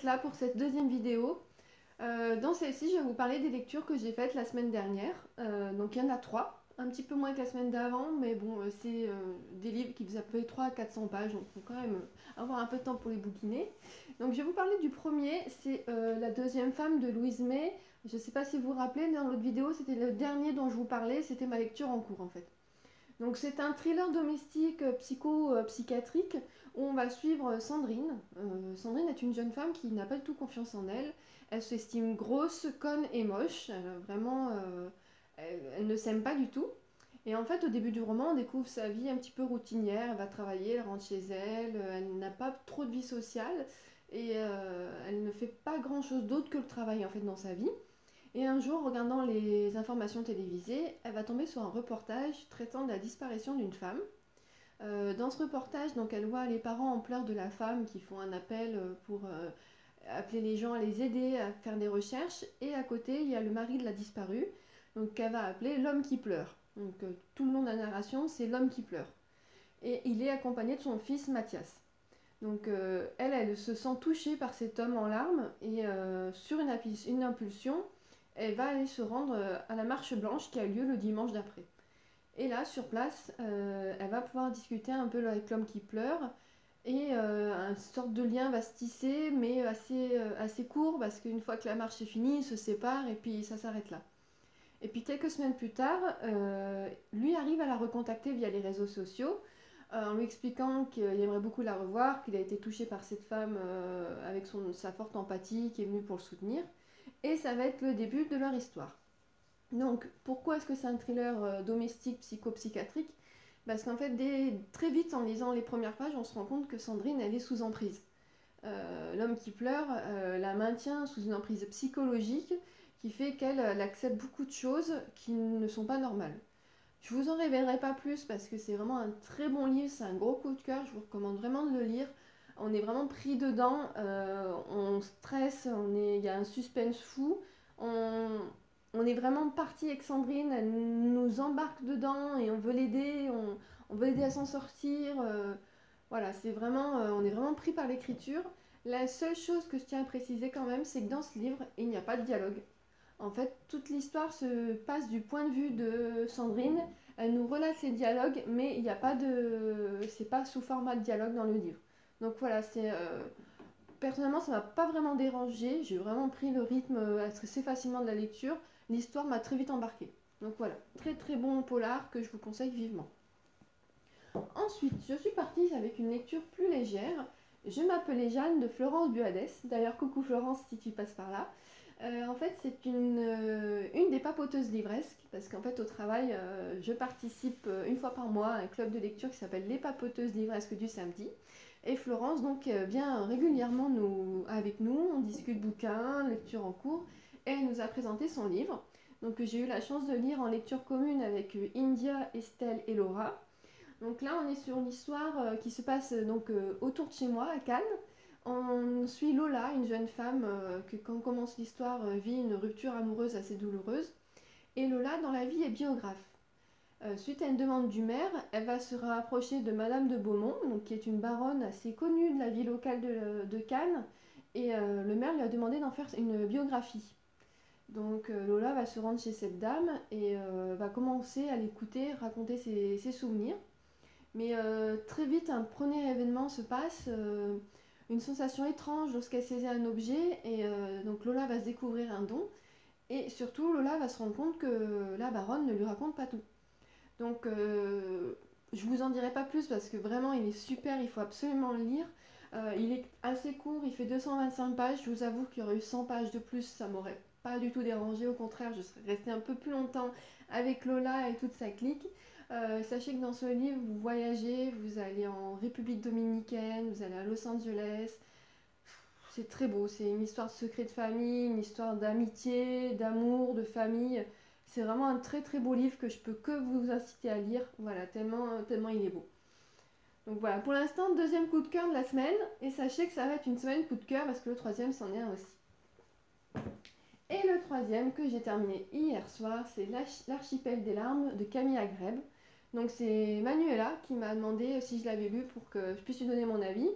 d'être là pour cette deuxième vidéo. Dans celle-ci, je vais vous parler des lectures que j'ai faites la semaine dernière. Donc il y en a trois, un petit peu moins que la semaine d'avant, mais bon, c'est des livres qui faisaient à peu près 300 à 400 pages, donc il faut quand même avoir un peu de temps pour les bouquiner. Donc je vais vous parler du premier, c'est La deuxième femme de Louise May. Je ne sais pas si vous vous rappelez, dans l'autre vidéo, c'était le dernier dont je vous parlais, c'était ma lecture en cours en fait. Donc c'est un thriller domestique psychiatrique où on va suivre Sandrine. Sandrine est une jeune femme qui n'a pas du tout confiance en elle. Elle s'estime grosse, conne et moche. Elle ne s'aime pas du tout. Et en fait, au début du roman, on découvre sa vie un petit peu routinière. Elle va travailler, elle rentre chez elle, elle n'a pas trop de vie sociale et elle ne fait pas grand-chose d'autre que le travail en fait dans sa vie. Et un jour, regardant les informations télévisées, elle va tomber sur un reportage traitant de la disparition d'une femme. Dans ce reportage, donc, elle voit les parents en pleurs de la femme qui font un appel pour appeler les gens à les aider à faire des recherches. Et à côté, il y a le mari de la disparue, donc qu'elle va appeler l'homme qui pleure. Donc tout le long de la narration, c'est l'homme qui pleure. Et il est accompagné de son fils Mathias. Donc elle se sent touchée par cet homme en larmes et sur une impulsion, elle va aller se rendre à la marche blanche qui a lieu le dimanche d'après. Et là, sur place, elle va pouvoir discuter un peu avec l'homme qui pleure et une sorte de lien va se tisser, mais assez court parce qu'une fois que la marche est finie, ils se séparent et puis ça s'arrête là. Et puis quelques semaines plus tard, lui arrive à la recontacter via les réseaux sociaux en lui expliquant qu'il aimerait beaucoup la revoir, qu'il a été touché par cette femme avec sa forte empathie, qui est venue pour le soutenir. Et ça va être le début de leur histoire. Donc, pourquoi est-ce que c'est un thriller domestique psychopsychiatrique? Parce qu'en fait, très vite, en lisant les premières pages, on se rend compte que Sandrine, elle est sous emprise. L'homme qui pleure la maintient sous une emprise psychologique qui fait qu'elle accepte beaucoup de choses qui ne sont pas normales. Je vous en révélerai pas plus parce que c'est vraiment un très bon livre, c'est un gros coup de cœur, je vous recommande vraiment de le lire. On est vraiment pris dedans, on stresse, il y a un suspense fou, on, on est vraiment parti avec Sandrine, elle nous embarque dedans et on veut l'aider, on veut l'aider à s'en sortir. Voilà, c'est vraiment, on est vraiment pris par l'écriture. La seule chose que je tiens à préciser quand même, c'est que dans ce livre, il n'y a pas de dialogue. En fait, toute l'histoire se passe du point de vue de Sandrine. Elle nous relate les dialogues, mais il n'y a pas de, c'est pas sous format de dialogue dans le livre. Donc voilà, personnellement, ça m'a pas vraiment dérangé. J'ai vraiment pris le rythme assez facilement de la lecture. L'histoire m'a très vite embarquée. Donc voilà, très très bon polar que je vous conseille vivement. Ensuite, je suis partie avec une lecture plus légère. Je m'appelais Jeanne de Florence Buades. D'ailleurs, coucou Florence si tu passes par là. En fait, c'est une des papoteuses livresques, parce qu'en fait, au travail, je participe une fois par mois à un club de lecture qui s'appelle Les Papoteuses livresques du samedi. Et Florence, donc, vient régulièrement avec nous, on discute bouquins, lecture en cours, et elle nous a présenté son livre. Donc, j'ai eu la chance de lire en lecture commune avec India, Estelle et Laura. Donc là, on est sur une histoire qui se passe autour de chez moi, à Cannes. On suit Lola, une jeune femme qui, quand commence l'histoire, vit une rupture amoureuse assez douloureuse. Et Lola, dans la vie, est biographe. Suite à une demande du maire, elle va se rapprocher de Madame de Beaumont, donc, qui est une baronne assez connue de la vie locale de Cannes. Et le maire lui a demandé d'en faire une biographie. Donc Lola va se rendre chez cette dame et va commencer à l'écouter raconter ses souvenirs. Mais très vite, un premier événement se passe, une sensation étrange lorsqu'elle saisit un objet, et donc Lola va se découvrir un don, et surtout Lola va se rendre compte que la baronne ne lui raconte pas tout. Donc je vous en dirai pas plus parce que vraiment il est super, il faut absolument le lire. Il est assez court, il fait 225 pages, je vous avoue qu'il y aurait eu 100 pages de plus, ça m'aurait pas du tout dérangé, au contraire je serais restée un peu plus longtemps avec Lola et toute sa clique. Sachez que dans ce livre, vous voyagez, vous allez en République dominicaine, vous allez à Los Angeles. C'est très beau, c'est une histoire de secret de famille, une histoire d'amitié, d'amour, de famille. C'est vraiment un très très beau livre que je peux que vous inciter à lire. Voilà, tellement il est beau. Donc voilà, pour l'instant, deuxième coup de cœur de la semaine. Et sachez que ça va être une semaine coup de cœur parce que le troisième c'en est un aussi. Et le troisième que j'ai terminé hier soir, c'est L'archipel des larmes de Camille Agreb. Donc c'est Manuela qui m'a demandé si je l'avais lu pour que je puisse lui donner mon avis.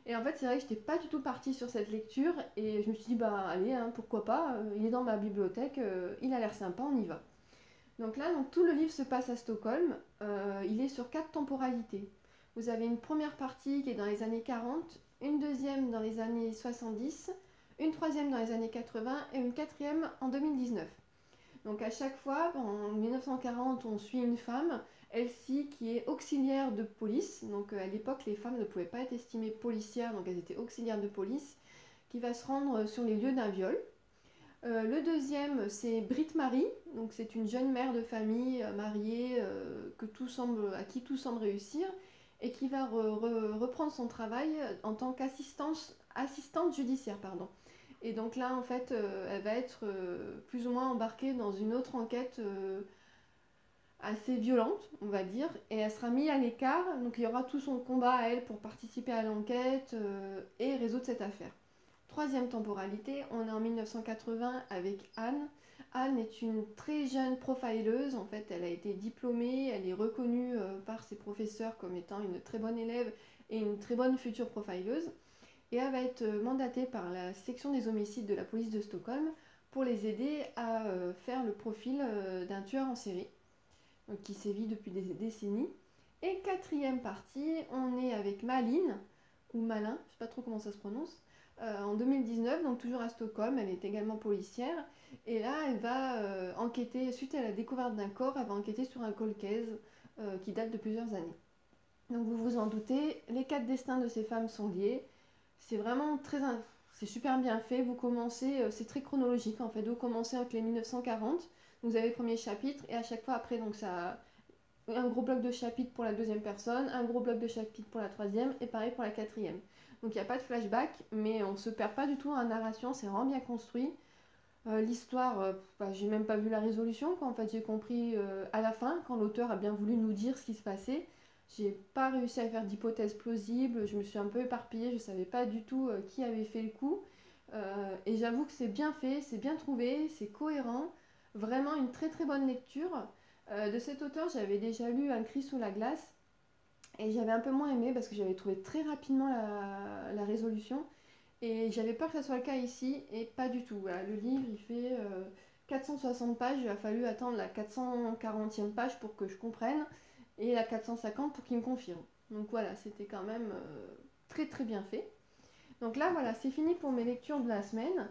Et en fait, c'est vrai que j'étais pas du tout partie sur cette lecture et je me suis dit, bah allez, hein, pourquoi pas, il est dans ma bibliothèque, il a l'air sympa, on y va. Donc là, donc, tout le livre se passe à Stockholm, il est sur 4 temporalités. Vous avez une première partie qui est dans les années 40, une deuxième dans les années 70, une troisième dans les années 80 et une quatrième en 2019. Donc à chaque fois, en 1940, on suit une femme, Elsie, qui est auxiliaire de police. Donc à l'époque, les femmes ne pouvaient pas être estimées policières, donc elles étaient auxiliaires de police, qui va se rendre sur les lieux d'un viol. Le deuxième, c'est Britt-Marie, donc c'est une jeune mère de famille mariée à qui tout semble réussir et qui va reprendre son travail en tant assistante judiciaire. Pardon. Et donc là, en fait, elle va être plus ou moins embarquée dans une autre enquête assez violente, on va dire, et elle sera mise à l'écart, donc il y aura tout son combat à elle pour participer à l'enquête et résoudre cette affaire. Troisième temporalité, on est en 1980 avec Anne. Anne est une très jeune profileuse, en fait elle a été diplômée, elle est reconnue par ses professeurs comme étant une très bonne élève et une très bonne future profileuse. Et elle va être mandatée par la section des homicides de la police de Stockholm pour les aider à faire le profil d'un tueur en série qui sévit depuis des décennies. Et quatrième partie, on est avec Malin, ou Malin, je ne sais pas trop comment ça se prononce, en 2019, donc toujours à Stockholm, elle est également policière. Et là, elle va enquêter, suite à la découverte d'un corps, elle va enquêter sur un cold case qui date de plusieurs années. Donc vous vous en doutez, les 4 destins de ces femmes sont liés. C'est vraiment c'est super bien fait. Vous commencez, c'est très chronologique en fait. Vous commencez avec les 1940, vous avez le premier chapitre et à chaque fois après, donc ça, un gros bloc de chapitre pour la deuxième personne, un gros bloc de chapitre pour la troisième et pareil pour la quatrième. Donc il n'y a pas de flashback, mais on se perd pas du tout en narration, c'est vraiment bien construit. L'histoire, j'ai même pas vu la résolution, quoi. En fait j'ai compris à la fin, quand l'auteur a bien voulu nous dire ce qui se passait. J'ai pas réussi à faire d'hypothèse plausible, je me suis un peu éparpillée, je savais pas du tout qui avait fait le coup. Et j'avoue que c'est bien fait, c'est bien trouvé, c'est cohérent, vraiment une très très bonne lecture. De cet auteur, j'avais déjà lu Un cri sous la glace et j'avais un peu moins aimé parce que j'avais trouvé très rapidement la résolution et j'avais peur que ça soit le cas ici et pas du tout. Voilà, le livre il fait 460 pages, il a fallu attendre la 440e page pour que je comprenne et la 450 pour qu'il me confirme. Donc voilà, c'était quand même très très bien fait. Donc là voilà, c'est fini pour mes lectures de la semaine.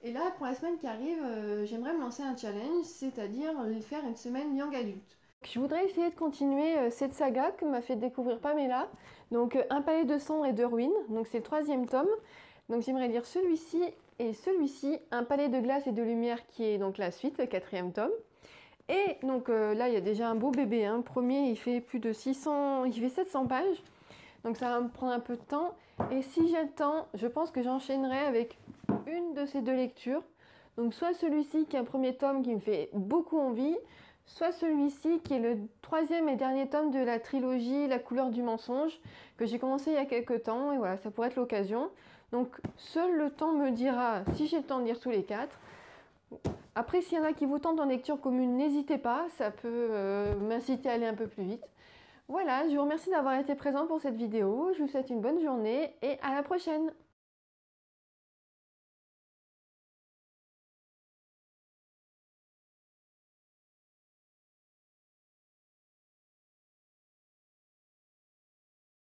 Et là, pour la semaine qui arrive, j'aimerais me lancer un challenge, c'est-à-dire faire une semaine young adulte. Je voudrais essayer de continuer cette saga que m'a fait découvrir Pamela. Donc Un palais de cendres et de ruines, donc c'est le 3e tome. Donc j'aimerais lire celui-ci et celui-ci, Un palais de glace et de lumière qui est donc la suite, le 4e tome. Et donc là, il y a déjà un beau bébé. Hein. Le premier, il fait plus de 600, il fait 700 pages. Donc ça va me prendre un peu de temps. Et si j'ai le temps, je pense que j'enchaînerai avec une de ces 2 lectures. Donc soit celui-ci qui est un premier tome qui me fait beaucoup envie, soit celui-ci qui est le 3e et dernier tome de la trilogie La couleur du mensonge, que j'ai commencé il y a quelques temps. Et voilà, ça pourrait être l'occasion. Donc seul le temps me dira si j'ai le temps de lire tous les 4. Après, s'il y en a qui vous tentent en lecture commune, n'hésitez pas, ça peut m'inciter à aller un peu plus vite. Voilà, je vous remercie d'avoir été présent pour cette vidéo, je vous souhaite une bonne journée et à la prochaine!